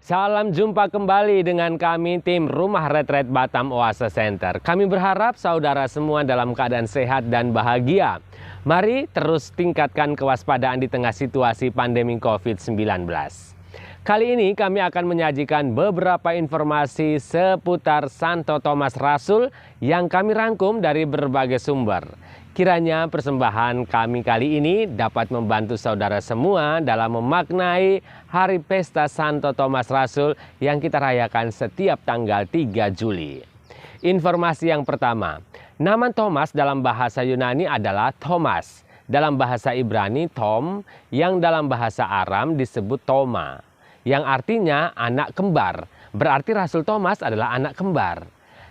Salam jumpa kembali dengan kami tim Rumah Retret Batam Oase Center. Kami berharap saudara semua dalam keadaan sehat dan bahagia. Mari terus tingkatkan kewaspadaan di tengah situasi pandemi COVID-19. Kali ini kami akan menyajikan beberapa informasi seputar Santo Thomas Rasul yang kami rangkum dari berbagai sumber. Kiranya persembahan kami kali ini dapat membantu saudara semua dalam memaknai Hari Pesta Santo Thomas Rasul yang kita rayakan setiap tanggal 3 Juli. Informasi yang pertama, nama Thomas dalam bahasa Yunani adalah Thomas. Dalam bahasa Ibrani, Tom, yang dalam bahasa Aram disebut Toma, yang artinya anak kembar. Berarti Rasul Thomas adalah anak kembar.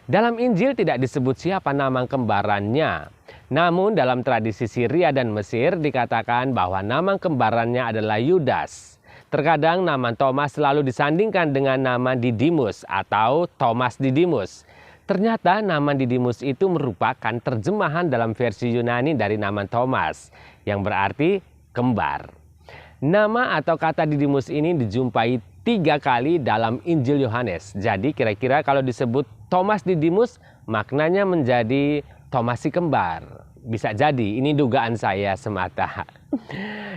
Dalam Injil tidak disebut siapa nama kembarannya. Namun dalam tradisi Syria dan Mesir dikatakan bahwa nama kembarannya adalah Yudas. Terkadang nama Thomas selalu disandingkan dengan nama Didimus atau Thomas Didimus. Ternyata nama Didimus itu merupakan terjemahan dalam versi Yunani dari nama Thomas, yang berarti kembar. Nama atau kata Didimus ini dijumpai 3 kali dalam Injil Yohanes. Jadi kira-kira kalau disebut Thomas Didimus, maknanya menjadi Thomas si kembar. Bisa jadi, ini dugaan saya semata.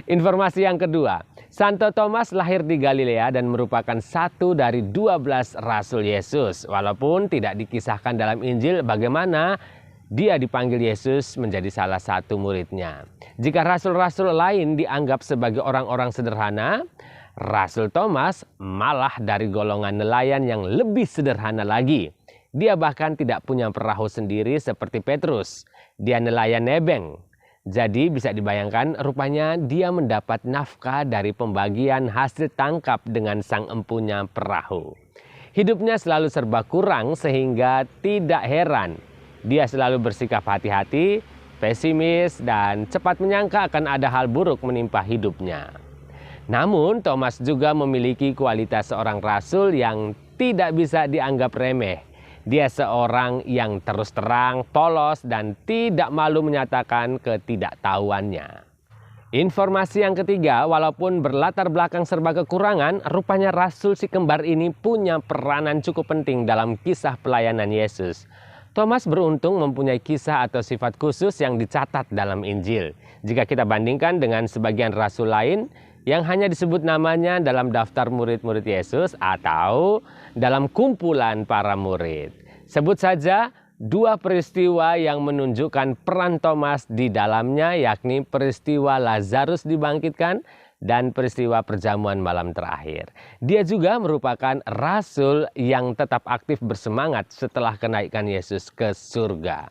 Informasi yang kedua, Santo Thomas lahir di Galilea dan merupakan satu dari 12 Rasul Yesus. Walaupun tidak dikisahkan dalam Injil bagaimana dia dipanggil Yesus menjadi salah satu muridnya. Jika rasul-rasul lain dianggap sebagai orang-orang sederhana, Rasul Thomas malah dari golongan nelayan yang lebih sederhana lagi. Dia bahkan tidak punya perahu sendiri seperti Petrus. Dia nelayan nebeng. Jadi bisa dibayangkan rupanya dia mendapat nafkah dari pembagian hasil tangkap dengan sang empunya perahu. Hidupnya selalu serba kurang sehingga tidak heran dia selalu bersikap hati-hati, pesimis, dan cepat menyangka akan ada hal buruk menimpa hidupnya. Namun Thomas juga memiliki kualitas seorang rasul yang tidak bisa dianggap remeh. Dia seorang yang terus terang, polos, dan tidak malu menyatakan ketidaktahuannya. Informasi yang ketiga, walaupun berlatar belakang serba kekurangan, rupanya Rasul si kembar ini punya peranan cukup penting dalam kisah pelayanan Yesus. Thomas beruntung mempunyai kisah atau sifat khusus yang dicatat dalam Injil. Jika kita bandingkan dengan sebagian rasul lain yang hanya disebut namanya dalam daftar murid-murid Yesus atau dalam kumpulan para murid. Sebut saja 2 peristiwa yang menunjukkan peran Thomas di dalamnya, yakni peristiwa Lazarus dibangkitkan dan peristiwa perjamuan malam terakhir. Dia juga merupakan rasul yang tetap aktif bersemangat setelah kenaikan Yesus ke surga.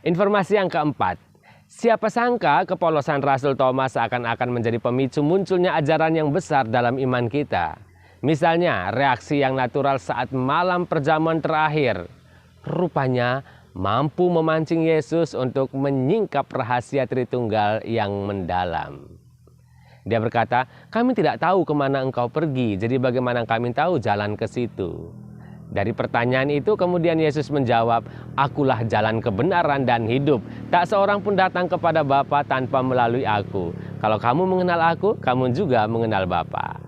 Informasi yang keempat, siapa sangka kepolosan Rasul Thomas akan menjadi pemicu munculnya ajaran yang besar dalam iman kita. Misalnya reaksi yang natural saat malam perjamuan terakhir. Rupanya mampu memancing Yesus untuk menyingkap rahasia Tritunggal yang mendalam. Dia berkata, kami tidak tahu kemana engkau pergi, jadi bagaimana kami tahu jalan ke situ? Dari pertanyaan itu kemudian Yesus menjawab, akulah jalan kebenaran dan hidup. Tak seorang pun datang kepada Bapa tanpa melalui aku. Kalau kamu mengenal aku, kamu juga mengenal Bapa.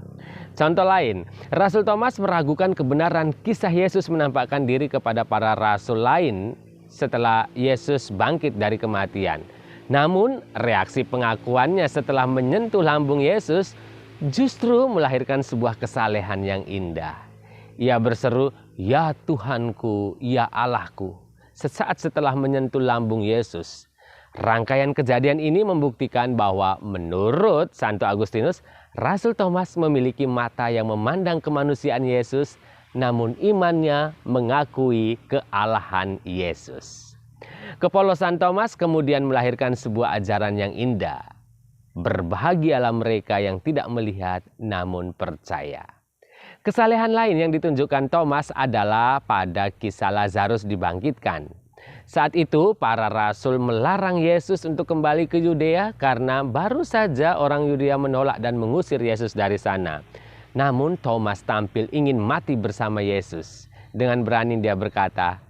Contoh lain, Rasul Thomas meragukan kebenaran kisah Yesus menampakkan diri kepada para rasul lain setelah Yesus bangkit dari kematian. Namun reaksi pengakuannya setelah menyentuh lambung Yesus justru melahirkan sebuah kesalehan yang indah. Ia berseru, ya Tuhanku, ya Allahku, sesaat setelah menyentuh lambung Yesus. Rangkaian kejadian ini membuktikan bahwa menurut Santo Agustinus, Rasul Thomas memiliki mata yang memandang kemanusiaan Yesus, namun imannya mengakui kealahan Yesus. Kepolosan Thomas kemudian melahirkan sebuah ajaran yang indah. Berbahagialah mereka yang tidak melihat namun percaya. Kesalehan lain yang ditunjukkan Thomas adalah pada kisah Lazarus dibangkitkan. Saat itu para rasul melarang Yesus untuk kembali ke Yudea karena baru saja orang Yudea menolak dan mengusir Yesus dari sana. Namun Thomas tampil ingin mati bersama Yesus. Dengan berani dia berkata,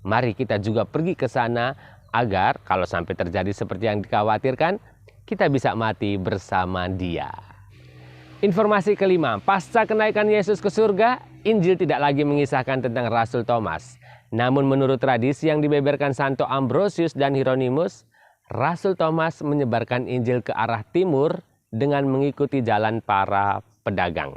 mari kita juga pergi ke sana agar kalau sampai terjadi seperti yang dikhawatirkan, kita bisa mati bersama dia. Informasi kelima, pasca kenaikan Yesus ke surga, Injil tidak lagi mengisahkan tentang Rasul Thomas. Namun menurut tradisi yang dibeberkan Santo Ambrosius dan Hieronymus, Rasul Thomas menyebarkan Injil ke arah timur dengan mengikuti jalan para pedagang,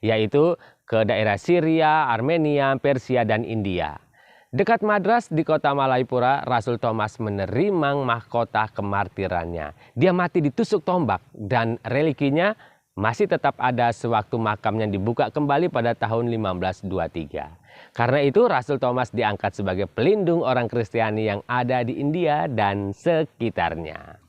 yaitu ke daerah Syria, Armenia, Persia, dan India. Dekat Madras di kota Malaipura, Rasul Thomas menerima mahkota kemartirannya. Dia mati ditusuk tombak dan relikinya masih tetap ada sewaktu makamnya dibuka kembali pada tahun 1523. Karena itu Rasul Thomas diangkat sebagai pelindung orang Kristiani yang ada di India dan sekitarnya.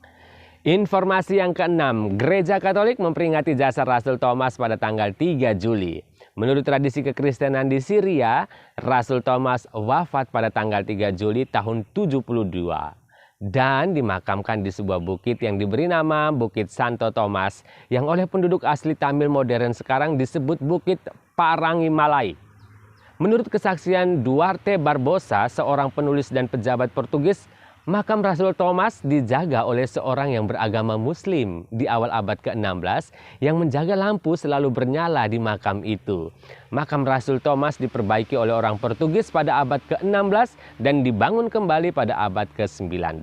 Informasi yang keenam, Gereja Katolik memperingati jasa Rasul Thomas pada tanggal 3 Juli. Menurut tradisi kekristenan di Syria, Rasul Thomas wafat pada tanggal 3 Juli tahun 72 dan dimakamkan di sebuah bukit yang diberi nama Bukit Santo Thomas yang oleh penduduk asli Tamil modern sekarang disebut Bukit Parangimalai. Menurut kesaksian Duarte Barbosa, seorang penulis dan pejabat Portugis, makam Rasul Thomas dijaga oleh seorang yang beragama Muslim di awal abad ke-16 yang menjaga lampu selalu bernyala di makam itu. Makam Rasul Thomas diperbaiki oleh orang Portugis pada abad ke-16 dan dibangun kembali pada abad ke-19.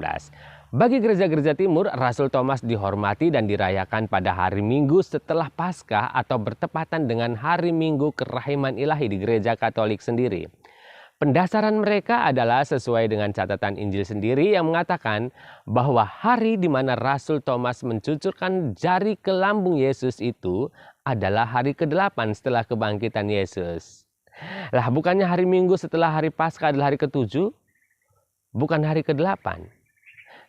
Bagi gereja-gereja timur, Rasul Thomas dihormati dan dirayakan pada hari Minggu setelah Paskah atau bertepatan dengan hari Minggu Kerahiman Ilahi di Gereja Katolik sendiri. Pendasaran mereka adalah sesuai dengan catatan Injil sendiri yang mengatakan bahwa hari di mana Rasul Thomas mencucurkan jari ke lambung Yesus itu adalah hari ke-8 setelah kebangkitan Yesus. Lah, bukannya hari Minggu setelah hari Paskah adalah hari ke-7? Bukan hari ke-8.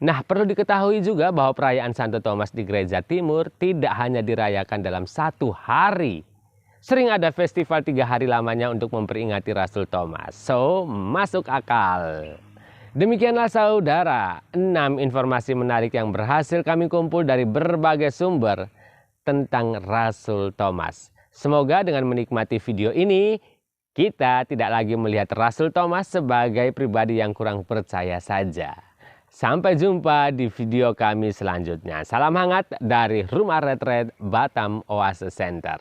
Nah, perlu diketahui juga bahwa perayaan Santo Thomas di Gereja Timur tidak hanya dirayakan dalam satu hari. Sering ada festival 3 hari lamanya untuk memperingati Rasul Thomas. So, masuk akal. Demikianlah saudara, 6 informasi menarik yang berhasil kami kumpul dari berbagai sumber tentang Rasul Thomas. Semoga dengan menikmati video ini, kita tidak lagi melihat Rasul Thomas sebagai pribadi yang kurang percaya saja. Sampai jumpa di video kami selanjutnya. Salam hangat dari Rumah Retret Batam Oase Center.